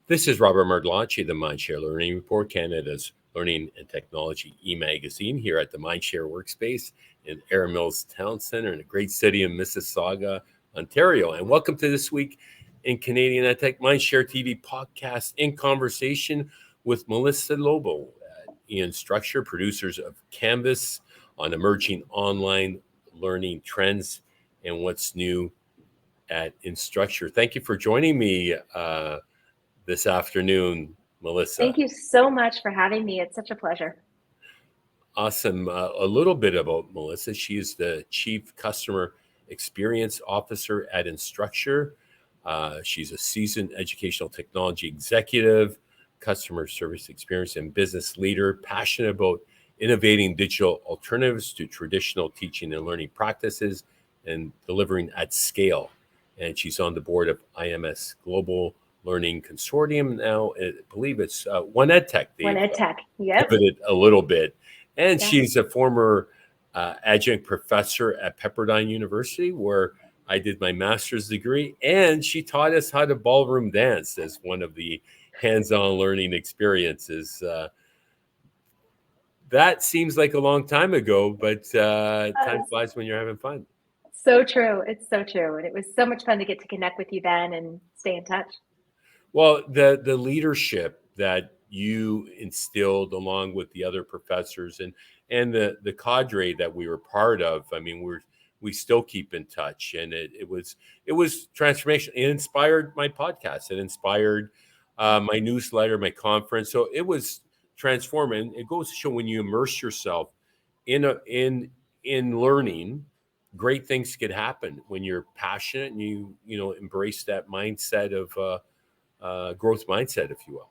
This is Robert Mardlacci, the Mindshare Learning Report, Canada's learning and technology e-magazine here at the Mindshare Workspace in Air Mills Town Centre in the great city of Mississauga, Ontario. And welcome to this week in Canadian EdTech MindShareTV podcast in conversation with Melissa Loble, Ian Structure, producers of Canvas on emerging online learning trends and what's new at Instructure. Thank you for joining me this afternoon, Melissa. Thank you so much for having me. It's such a pleasure. Awesome. A little bit about Melissa. She is the Chief Customer Experience Officer at Instructure. She's a seasoned educational technology executive, customer service experience and business leader, passionate about innovating digital alternatives to traditional teaching and learning practices and delivering at scale. And she's on the board of IMS Global Learning Consortium now. I believe it's One EdTech. One EdTech, yep. Pivoted a little bit. And Yeah. she's a former adjunct professor at Pepperdine University, where I did my master's degree. And she taught us how to ballroom dance as one of the hands-on learning experiences. That seems like a long time ago, but time flies when you're having fun. So true. It's so true. And it was so much fun to get to connect with you, Ben, and stay in touch. Well, the leadership that you instilled along with the other professors and the cadre that we were part of, I mean, we still keep in touch, and it was transformational. It inspired my podcast. It inspired my newsletter, my conference. So it was transforming. It goes to show when you immerse yourself in learning, great things could happen when you're passionate and you embrace that mindset of growth mindset, if you will.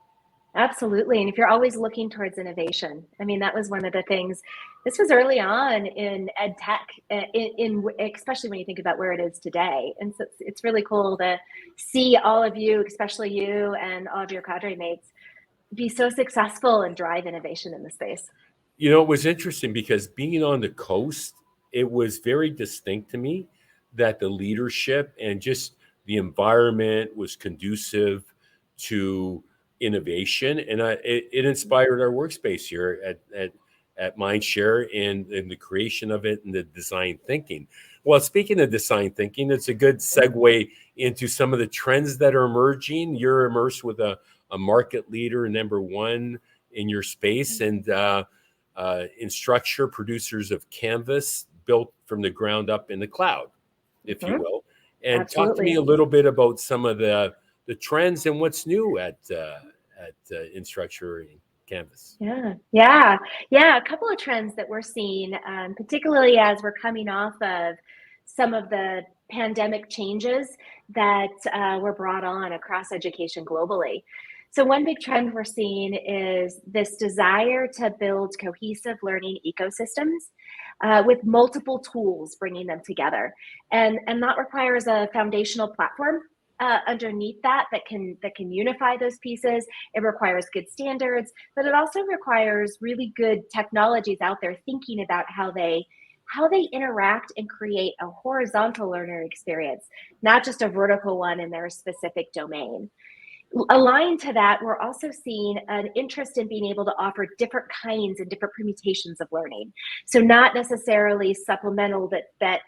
Absolutely. And if you're always looking towards innovation, I mean, that was one of the things. This was early on in EdTech, especially when you think about where it is today. And so it's really cool to see all of you, especially you and all of your cadre mates, be so successful and drive innovation in the space. You know, it was interesting because being on the coast, it was very distinct to me that the leadership and just the environment was conducive to innovation, and it inspired our workspace here at Mindshare and the creation of it and the design thinking. Well, speaking of design thinking, it's a good segue into some of the trends that are emerging. You're immersed with a market leader, number one in your space, and Instructure, producers of Canvas, built from the ground up in the cloud, if you will. And Absolutely. Talk to me a little bit about some of the trends and what's new at Instructure and Canvas. Yeah. A couple of trends that we're seeing, particularly as we're coming off of some of the pandemic changes that were brought on across education globally. So one big trend we're seeing is this desire to build cohesive learning ecosystems with multiple tools, bringing them together. And that requires a foundational platform underneath that can unify those pieces. It requires good standards, but it also requires really good technologies out there thinking about how they interact and create a horizontal learner experience, not just a vertical one in their specific domain. Aligned to that, we're also seeing an interest in being able to offer different kinds and different permutations of learning. So not necessarily supplemental that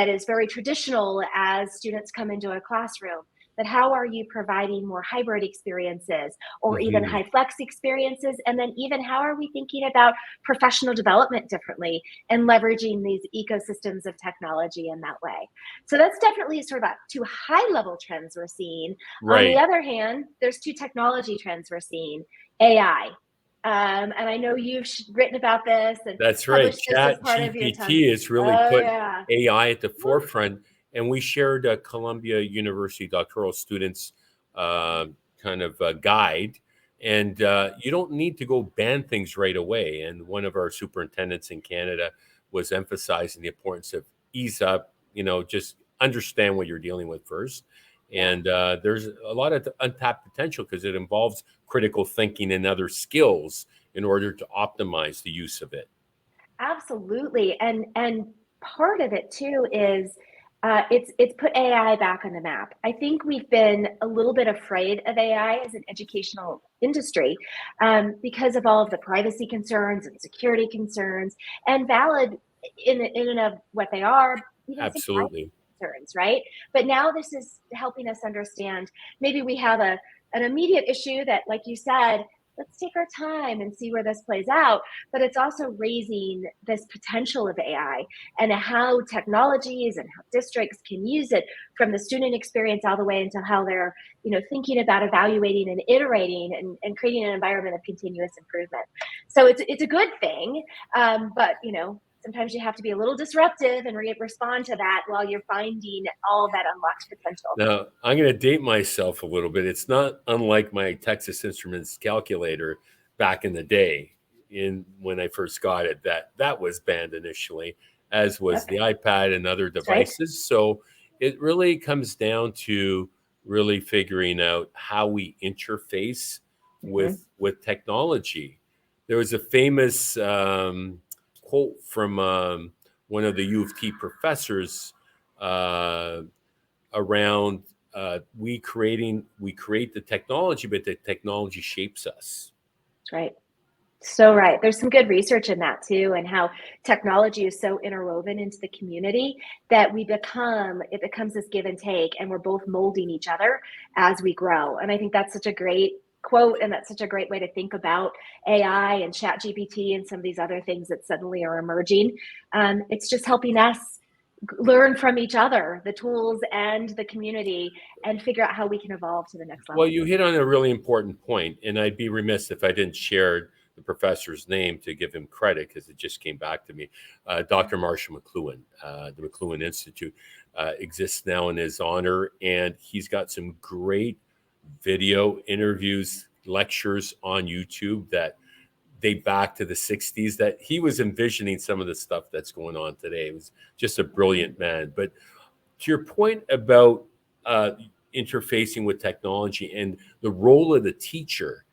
is very traditional as students come into a classroom, but how are you providing more hybrid experiences or even high flex experiences? And then even how are we thinking about professional development differently and leveraging these ecosystems of technology in that way? So that's definitely sort of two high level trends we're seeing. Right. On the other hand, there's two technology trends we're seeing. AI. And I know you've written about this. And that's right. ChatGPT has really put AI at the forefront. And we shared a Columbia University doctoral students kind of guide. And you don't need to go ban things right away. And one of our superintendents in Canada was emphasizing the importance of ease up, just understand what you're dealing with first. And there's a lot of untapped potential because it involves critical thinking and other skills in order to optimize the use of it. Absolutely. And part of it too is It's put AI back on the map. I think we've been a little bit afraid of AI as an educational industry because of all of the privacy concerns and security concerns, and valid in and of what they are, even some Absolutely. concerns, right? But now this is helping us understand maybe we have an immediate issue that, like you said, let's take our time and see where this plays out. But it's also raising this potential of AI and how technologies and how districts can use it from the student experience all the way into how they're thinking about evaluating and iterating and creating an environment of continuous improvement. So it's a good thing, but sometimes you have to be a little disruptive and respond to that while you're finding all that unlocked potential. Now, I'm going to date myself a little bit. It's not unlike my Texas Instruments calculator back in the day when I first got it, that was banned initially, as was the iPad and other devices. Right. So it really comes down to really figuring out how we interface with technology. There was a famous quote from one of the U of T professors around we create the technology, but the technology shapes us. That's right. So right. There's some good research in that too, and how technology is so interwoven into the community that it becomes this give and take, and we're both molding each other as we grow. And I think that's such a great quote, and that's such a great way to think about AI and ChatGPT and some of these other things that suddenly are emerging. It's just helping us learn from each other, the tools and the community, and figure out how we can evolve to the next level. Well, you hit on a really important point, and I'd be remiss if I didn't share the professor's name to give him credit because it just came back to me. Dr. Marshall McLuhan, the McLuhan Institute exists now in his honor, and he's got some great video interviews, lectures on YouTube that date back to the 60s that he was envisioning some of the stuff that's going on today. He was just a brilliant man. But to your point about interfacing with technology and the role of the teacher,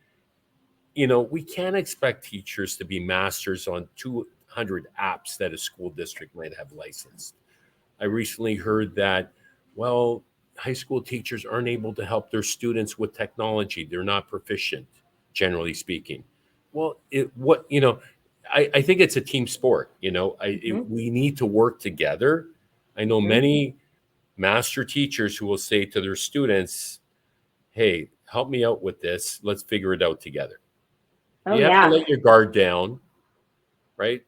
we can't expect teachers to be masters on 200 apps that a school district might have licensed. I recently heard that, well, high school teachers aren't able to help their students with technology. They're not proficient, generally speaking. Well, I think it's a team sport. We need to work together. I know many master teachers who will say to their students, hey, help me out with this. Let's figure it out together. Oh, You have yeah. to let your guard down, right?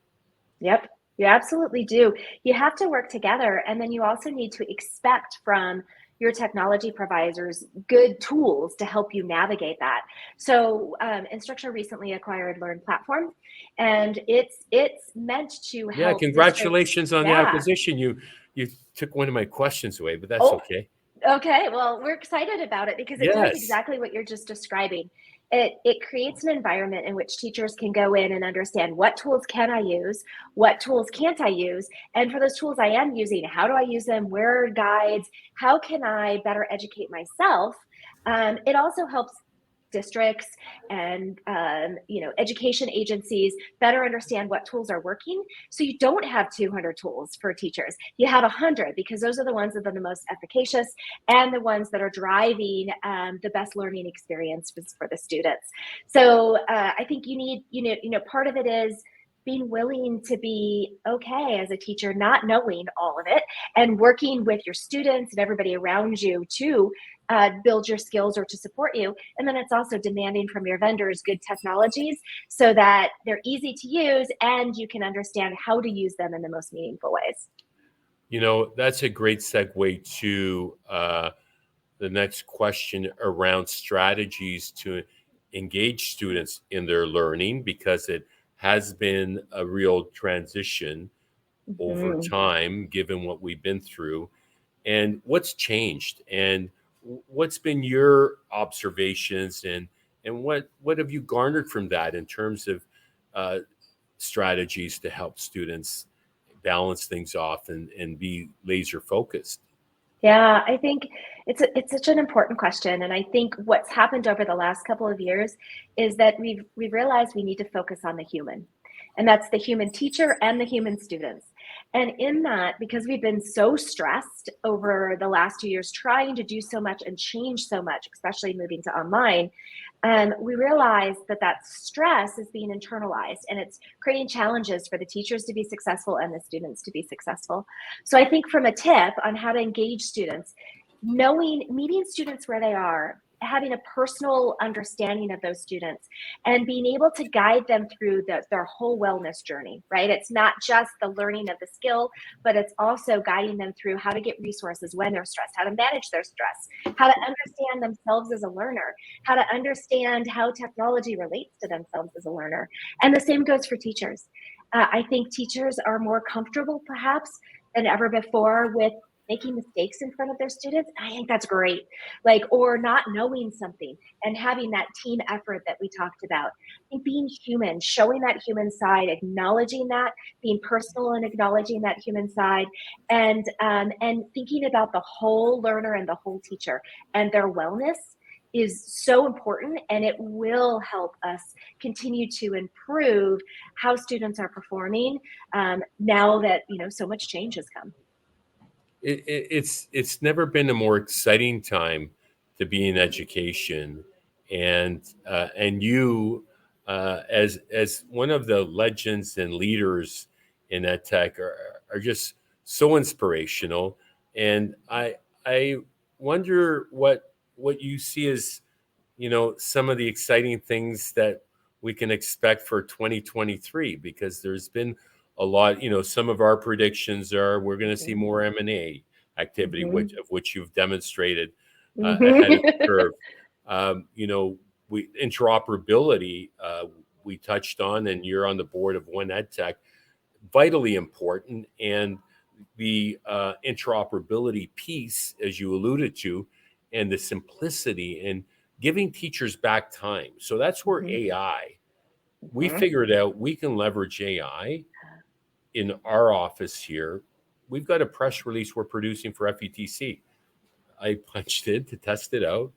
Yep. You absolutely do. You have to work together. And then you also need to expect from your technology providers good tools to help you navigate that. So Instructure recently acquired Learn Platform, and it's meant to help. Yeah, congratulations on the Yeah. acquisition. You took one of my questions away, but that's okay. Okay, well, we're excited about it because it does Yes. exactly what you're just describing. It creates an environment in which teachers can go in and understand what tools can I use, what tools can't I use, and for those tools I am using, how do I use them, where are guides, how can I better educate myself. It also helps districts and education agencies better understand what tools are working, so you don't have 200 tools for teachers. You have 100, because those are the ones that are the most efficacious and the ones that are driving the best learning experience for the students. So I think you need, part of it is being willing to be okay as a teacher, not knowing all of it, and working with your students and everybody around you to build your skills or to support you. And then it's also demanding from your vendors good technologies so that they're easy to use and you can understand how to use them in the most meaningful ways. That's a great segue to the next question around strategies to engage students in their learning, because it has been a real transition over time, given what we've been through. And what's changed, and what's been your observations, and what have you garnered from that in terms of strategies to help students balance things off and be laser focused? Yeah, I think it's such an important question, and I think what's happened over the last couple of years is that we've realized we need to focus on the human, and that's the human teacher and the human students. And in that, because we've been so stressed over the last 2 years trying to do so much and change so much, especially moving to online, we realized that that stress is being internalized and it's creating challenges for the teachers to be successful and the students to be successful. So I think from a tip on how to engage students, meeting students where they are, having a personal understanding of those students and being able to guide them through their whole wellness journey, right? It's not just the learning of the skill, but it's also guiding them through how to get resources when they're stressed, how to manage their stress, how to understand themselves as a learner, how to understand how technology relates to themselves as a learner. And the same goes for teachers. I think teachers are more comfortable perhaps than ever before with making mistakes in front of their students. I think that's great. Like, or not knowing something and having that team effort that we talked about. I think being human, showing that human side, acknowledging that, being personal and acknowledging that human side, and thinking about the whole learner and the whole teacher and their wellness is so important, and it will help us continue to improve how students are performing now that so much change has come. It's never been a more exciting time to be in education, and you as one of the legends and leaders in EdTech are just so inspirational. And I wonder what you see as some of the exciting things that we can expect for 2023, because there's been a lot. Some of our predictions are we're going to see more M&A activity, which you've demonstrated ahead of the curve. Interoperability, we touched on, and you're on the board of One EdTech, vitally important. And the interoperability piece, as you alluded to, and the simplicity and giving teachers back time. So that's where AI, we figured out we can leverage AI in our office here. We've got a press release we're producing for FETC. I punched it to test it out,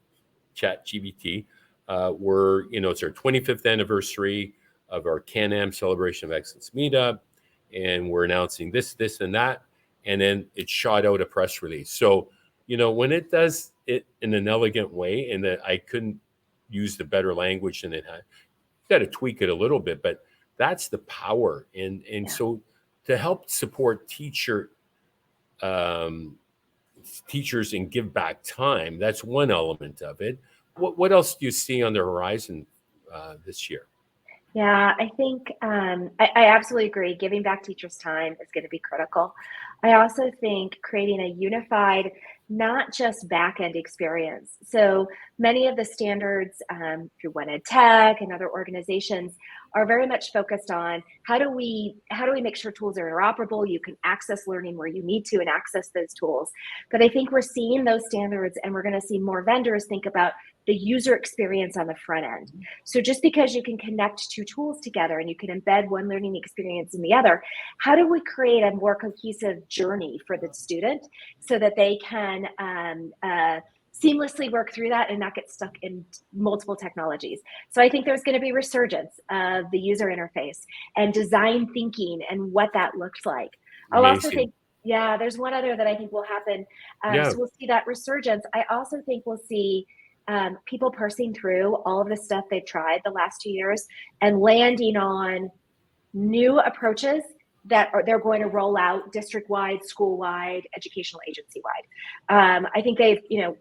ChatGPT. It's our 25th anniversary of our Can-Am Celebration of Excellence meetup, and we're announcing this, and that, and then it shot out a press release. So, when it does it in an elegant way, and that I couldn't use the better language than it had, you got to tweak it a little bit, but that's the power. And so to help support teachers and give back time, that's one element of it. What else do you see on the horizon this year? Yeah, I think I absolutely agree. Giving back teachers time is going to be critical. I also think creating a unified, not just back-end experience. So many of the standards through One EdTech and other organizations are very much focused on how do we make sure tools are interoperable, you can access learning where you need to and access those tools. But I think we're seeing those standards, and we're going to see more vendors think about the user experience on the front end. So just because you can connect two tools together and you can embed one learning experience in the other, how do we create a more cohesive journey for the student so that they can seamlessly work through that and not get stuck in multiple technologies? So I think there's going to be resurgence of the user interface and design thinking and what that looks like. I'll also think, there's one other that I think will happen. So we'll see that resurgence. I also think we'll see people parsing through all of the stuff they've tried the last 2 years and landing on new approaches that they're going to roll out district-wide, school-wide, educational agency-wide. I think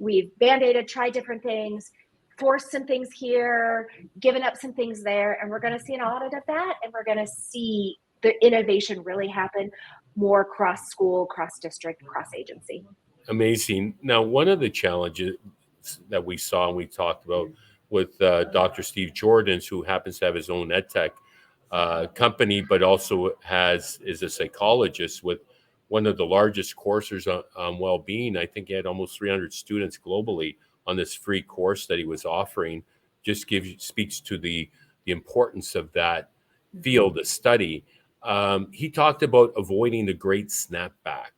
we've band-aided, tried different things, forced some things here, given up some things there, and we're going to see an audit of that, and we're going to see the innovation really happen more cross-school, cross-district, cross-agency. Amazing. Now, one of the challenges that we saw and we talked about with Dr. Steve Jordans, who happens to have his own EdTech company, but also is a psychologist with one of the largest courses on well-being. I think he had almost 300 students globally on this free course that he was offering. Just speaks to the importance of that field of study. He talked about avoiding the great snapback,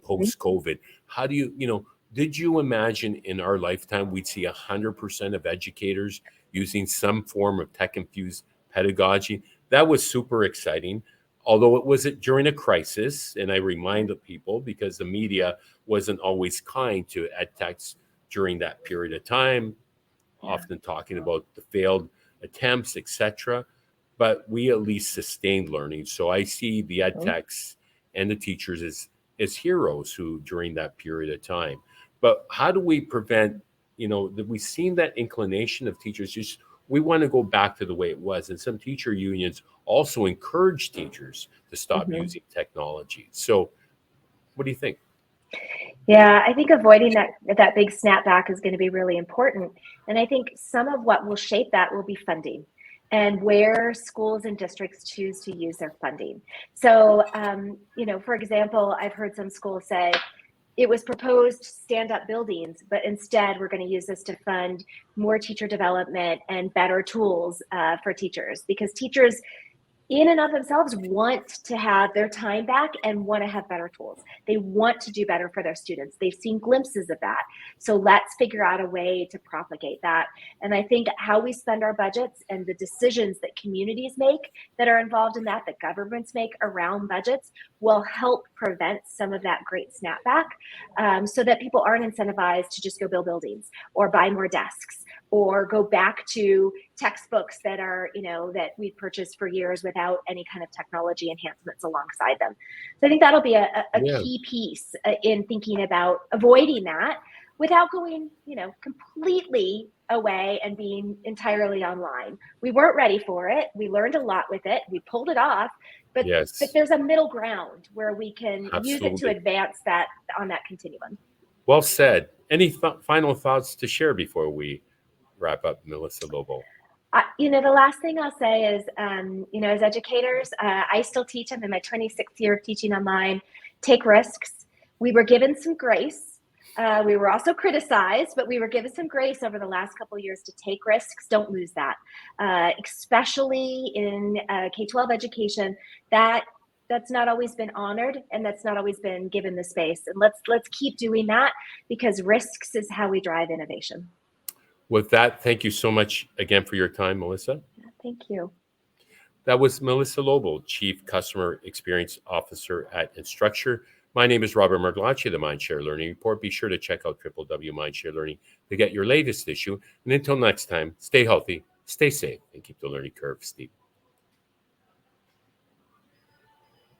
post-COVID. How do you, did you imagine in our lifetime we'd see 100% of educators using some form of tech-infused pedagogy? That was super exciting. although it was during a crisis, and I remind the people because the media wasn't always kind to EdTechs during that period of time, often talking about the failed attempts, etc. But we at least sustained learning. So I see the EdTechs and the teachers as heroes who during that period of time. But how do we prevent, that we've seen that inclination of teachers just we want to go back to the way it was. And some teacher unions also encourage teachers to stop using technology. So what do you think? Yeah, I think avoiding that big snapback is going to be really important. And I think some of what will shape that will be funding and where schools and districts choose to use their funding. So, for example, I've heard some schools say it was proposed stand up buildings, but instead we're going to use this to fund more teacher development and better tools for teachers, because teachers in and of themselves want to have their time back and want to have better tools. They want to do better for their students. They've seen glimpses of that. So let's figure out a way to propagate that. And I think how we spend our budgets and the decisions that communities make that are involved in that governments make around budgets will help prevent some of that great snapback, so that people aren't incentivized to just go build buildings or buy more desks or go back to textbooks that are, that we've purchased for years without any kind of technology enhancements alongside them. So I think that'll be a key piece in thinking about avoiding that without going, completely away and being entirely online. We weren't ready for it. We learned a lot with it. We pulled it off, but there's a middle ground where we can use it to advance that on that continuum. Well said. Any final thoughts to share before we wrap up, Melissa Loble? The last thing I'll say is, as educators, I still teach. I'm in my 26th year of teaching online. Take risks. We were given some grace. We were also criticized, but we were given some grace over the last couple of years to take risks. Don't lose that, especially in K-12 education. That's not always been honored, and that's not always been given the space. And let's keep doing that, because risks is how we drive innovation. With that, thank you so much again for your time, Melissa. Thank you. That was Melissa Loble, Chief Customer Experience Officer at Instructure. My name is Robert Merglacci, the Mindshare Learning Report. Be sure to check out www.mindshare.learning to get your latest issue. And until next time, stay healthy, stay safe, and keep the learning curve steep.